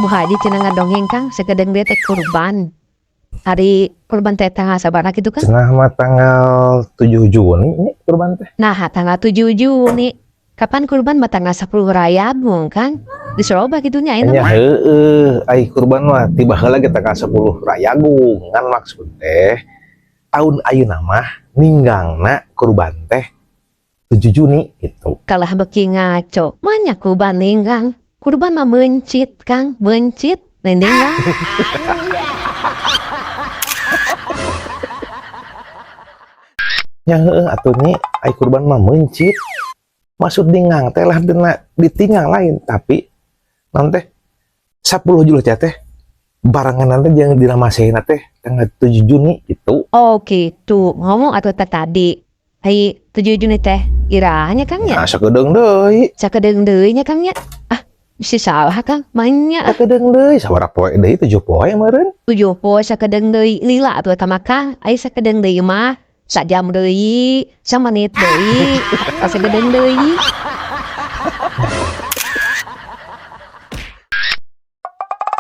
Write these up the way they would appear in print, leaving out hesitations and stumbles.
Haji cenah ngadongeng Kang sakedeng dia teh kurban. Hari kurban teh tanggal sabaraha kitu kan? Cenah mah tanggal 7 Juni ini kurban teh. Nah, tanggal 7 Juni. Kapan kurban mah tanggal 10 Rayagung Kang? Di Soroba kitunya Nya mah. heueuh, ai kurban mah tiba heula ge tanggal 10 Rayagung. Ngan maksud teh tahun ayeuna mah ninggangna kurban teh 7 Juni gitu. Kalah beki ngaco. Manya kurban ninggang. Kurban mah mencit Kang, mencit. Ninggang. Nya heueuh atuh nyi, ai kurban mah mencit. Maksud ningang teh lah ditinggal lain, tapi non teh 10 Juli teh barangan nanti jangan diramasehin teh tanggal 7 Juni gitu. Oh gitu. Ngomong atuh teh tadi. Hai 7 Juni teh irahnya Kang ya? Nah, sakedeung deui. Sakedeung deui nya Kang ya. Ah, si salah Kang mainnya. Sakedeung deui, sabaraha poe deui 7 poe meureun. 7 poe sakedeung deui lila atuh eta mah Kang. Ai sakedeung deui mah sajam deui, samanit deui, sakedeung deui.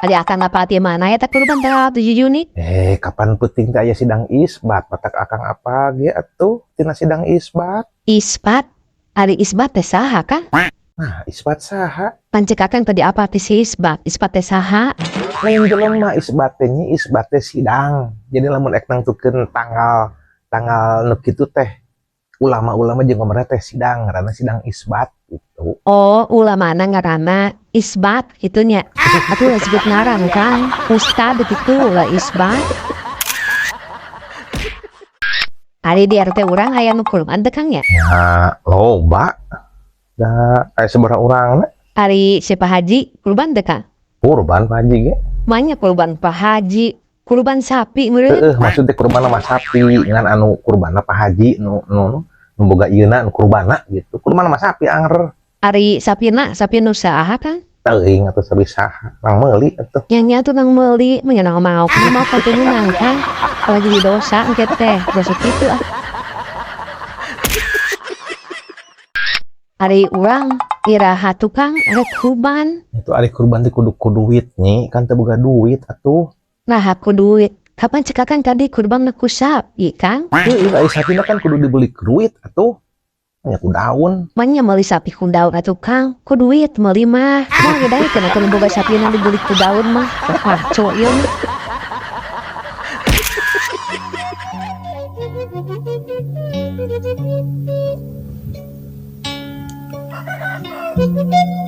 Ada akan apa ti mana ya tak kurban tanggal 7 Juni? Kapan penting teh aya sidang isbat, batak akang apa ge atuh tina sidang isbat. Isbat. Ari isbat teh saha Kang? Nah, isbat saha? Pancek Akang tadi apa ti si isbat? Isbat teh saha? Lain jelema isbat teh nya isbat teh sidang. Jadi lamun ek nangtukeun tanggal nu kitu teh ulama-ulama jeung pemerintah teh sidang, ngaranna sidang isbat gitu. Oh, ulamana ngaranna isbat gitunya. Atuh lah sebut ngaran Kang. Ustad gitu lah isbat. Ari di RT urang aya nu kurban teh Kang ya? Ya, loba. Da aya sabaraha urangna Ari si Pak Haji kurban teh Kang? kurban Pak Haji ge. Manya kurban Pak Haji. Kurban sapi meureun. Maksudnya kurban mah sapi ngan anu kurbanna Pak Haji nu boga ieuna nu kurbanna gitu. Kurban mah sapi anger. Ari sapina, sapi nu saha Kang? Teuing atuh sapi saha. Mang meuli atuh. Nya tuh nang meuli, menyenang mau kateunan Kang. Apalagi di dosa engke teh, dosa kitu ah. Ari urang iraha tukang rek kurban. Itu ari kurban teh kudu duit nyi, kan teu boga duit atuh. Nah, aku duit. Kapan cekakan tadi kurban ku sapi Kang? Heuh, ari sapina kan kudu dibeli duit atuh. Nya ku daun. Manya meuli sapi ku daun atuh Kang. Ku duit meuli mah. Moal ge dae kana teu boga sapina dibeli ku daun mah. Ngaco ieu mah. Thank you.